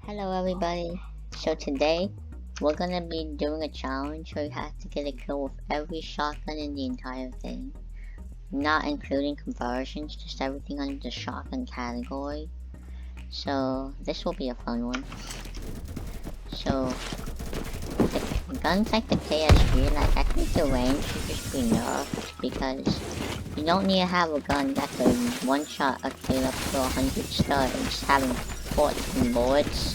Hello everybody. So today we're gonna be doing a challenge where you have to get a kill with every shotgun in the entire thing. Not including conversions, just everything under the shotgun category. So this will be a fun one. So the guns like the KSG, like I think the range should just be nerfed because you don't need to have a gun that can one shot a kill up to 100 studs, having 14 bullets.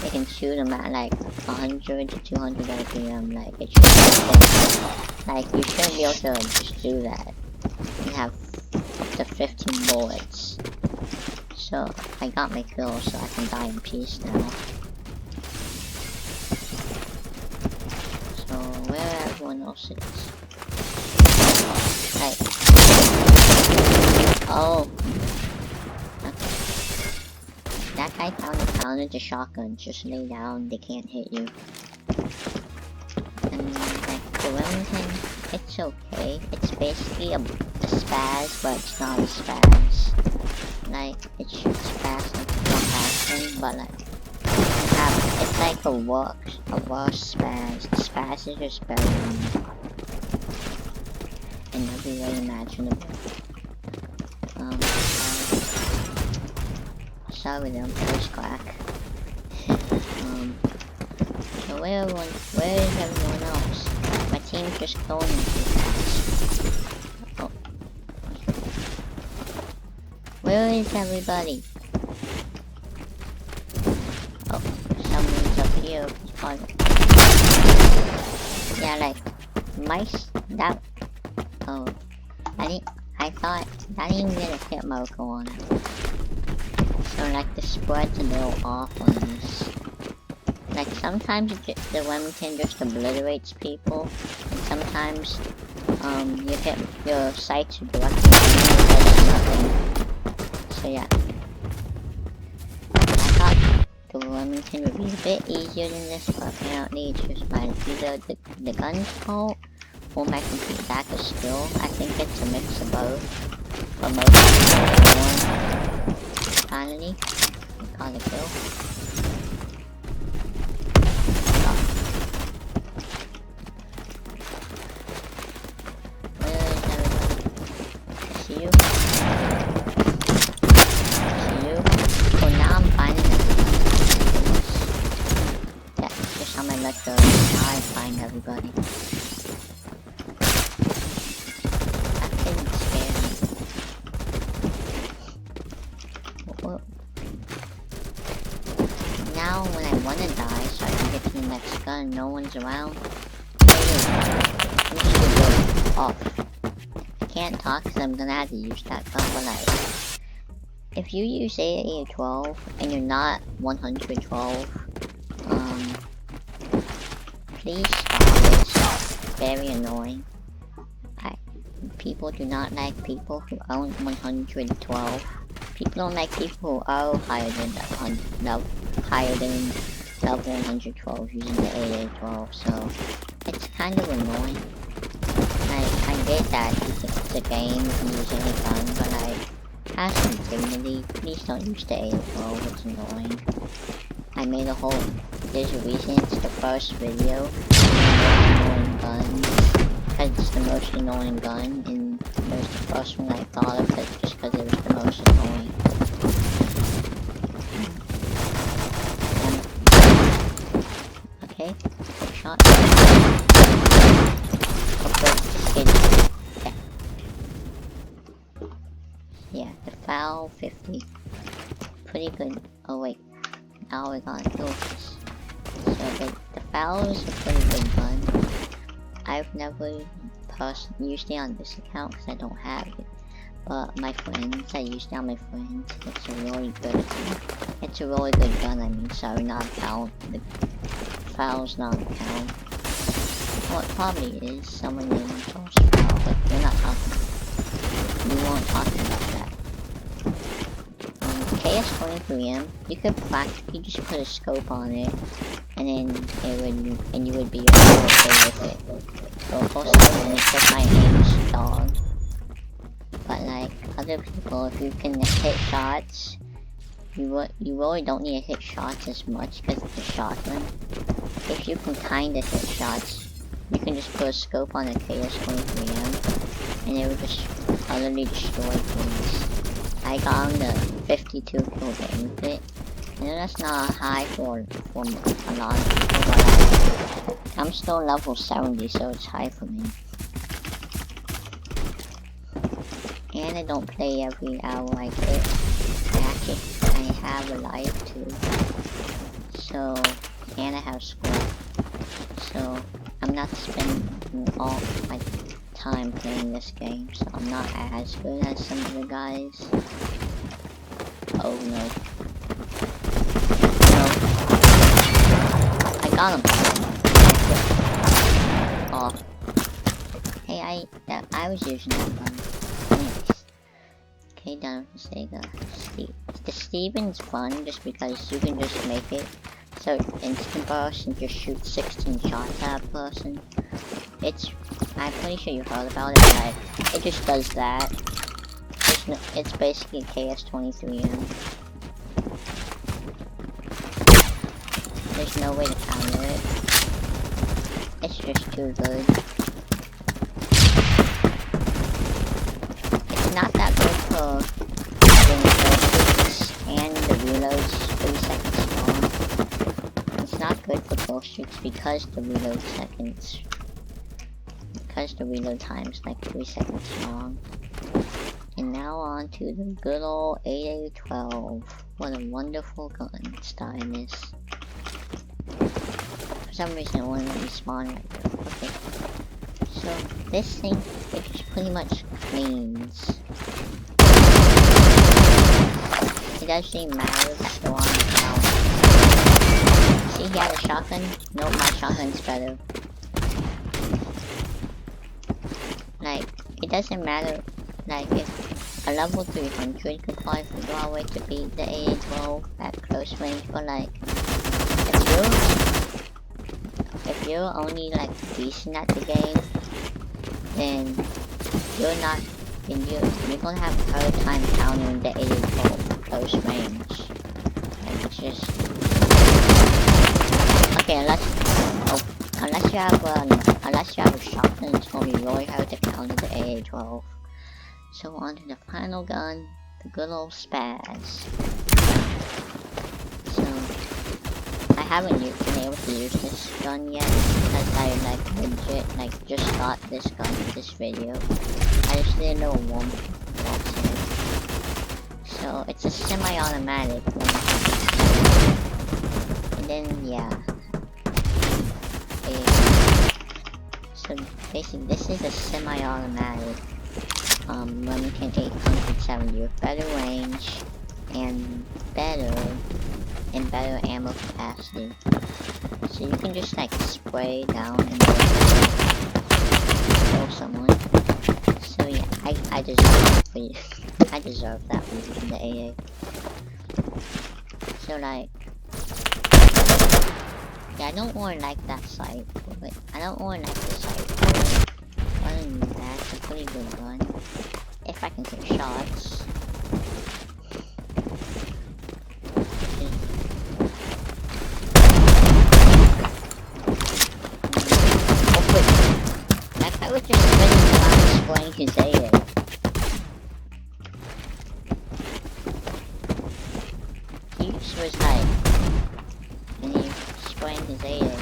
They can shoot them at like 100 to 200 RPM, like it should be like you shouldn't be able to just do that and have up to 15 bullets. So I got my kill so I can die in peace now. So where everyone else is. Like, oh. That guy found a shotgun, just lay down, they can't hit you. And like the Remington, it's okay. It's basically a spaz, but it's not a spaz. Like it shoots fast like one action, but like it's like a worse spaz. The spaz is just better in every way imaginable. Sorry, them first crack. So where is everyone else? My team's just going too fast. Oh. Where is everybody? Oh, someone's up here. Yeah, like mice. That. Oh, I thought I didn't even get a hit marker on it. So like the spread's a little off on this. Like sometimes the Remington just obliterates people, and sometimes your sights are directly on nothing. So yeah. I thought the Remington would be a bit easier than this, but apparently it's just either the gun's fault or my complete lack of skill. I think it's a mix of both. But most people finally got a kill. Where is everybody? I see you. Oh, now I'm finding everybody. Yeah, just how I let go. Now I find everybody. Now when I want to die so I can get to the next gun, no one's around. Off. I can't talk because I'm gonna have to use that gun, but like, if you use AA-12 and you're not 112, please stop. It's very annoying. People do not like people who own 112. People don't like people who are higher than level 112 using the AA-12, so it's kind of annoying. I get that it's a game, you can use any gun, but like, have some dignity. Please don't use the AA-12, it's annoying. I made a whole, there's a reason it's the first video on guns, because it's the most annoying gun, and it was the first one I thought of just because it was the most annoying. Okay, good shot. Yeah, the FAL 50. Pretty good. Oh wait, now we're gonna kill this. So the FAL is a pretty good gun. I've never used it on this account because I don't have it. But my friends, I used it on my friends. It's a really good gun, I mean, sorry, not a FAL. The FAL's not a FAL. Well, it probably is. Someone named themselves FAL, but we're not talking. We won't talk about that. KS-23M, you could practically just put a scope on it, and then you would be okay with it. So of course it's just my name's dog. But like other people, if you can hit shots you really don't need to hit shots as much because it's a shotgun. If you can kinda hit shots, you can just put a scope on the KS-23M and it will just utterly destroy things. I got on the 52 kill game with it. I know that's not high for a lot of people, but I'm still level 70, so it's high for me. And I don't play every hour I get. I have a life too. So, and I have school. So, I'm not spending all my time playing this game, so I'm not as good as some of the guys. Oh no. No. I got him. Oh. Hey, I was using that gun. Nice. Okay, done with the Sega. The Steven's fun just because you can just make it so instant burst and just shoot 16 shots at a person. I'm pretty sure you heard about it, but it just does that. It's basically a KS-23M. There's no way to counter it. It's just too good. It's not that good for doing bursts, and the reload's 3 seconds long. It's not good for kill streaks because the reload time's like 3 seconds long. And now on to the good old 8812. What a wonderful gun Stylus. For some reason it won't let me spawn right there. Okay. So this thing, it just pretty much cleans. It doesn't even matter if it's still on the ground. See, he had a shotgun? Nope, my shotgun's better. Like, it doesn't matter, like, if a level 300 could probably figure out a way to beat the AA-12 at close range, but like, if you're only like decent at the game, then you're gonna have a hard time countering the AA-12 close range. Like, it's just, okay, unless you have a shotgun, it's gonna be really hard to counter the AA-12. So on to the final gun, the good old Spaz. So I haven't been able to use this gun yet because I legit just got this gun with this video. I just didn't know what's in it. So it's a semi-automatic one. And then yeah. So basically this is a semi-automatic Remington 870 with better range and better ammo capacity. So you can just like spray down and kill someone. So yeah, I deserve that from the AA. So like, yeah, I don't really like that sight, but I don't really like the sight. Other than that, it's a pretty good gun. If I can hit shots. Oh wait, that guy was just spinning around spraying his AA. He just was like, and he spraying his AA.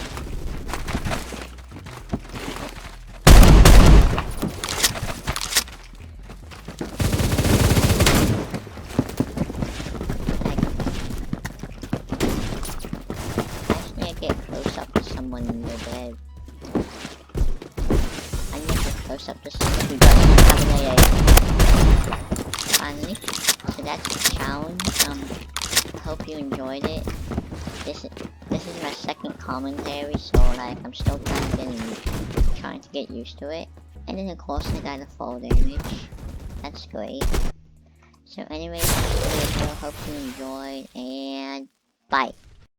Someone in their bed. I need to close up to someone who doesn't have an AA. Finally, so that's the challenge. I hope you enjoyed it. This is my second commentary, so like I'm still trying to get used to it. And then of course I got a fall damage. That's great. So anyways, I hope you enjoyed and bye.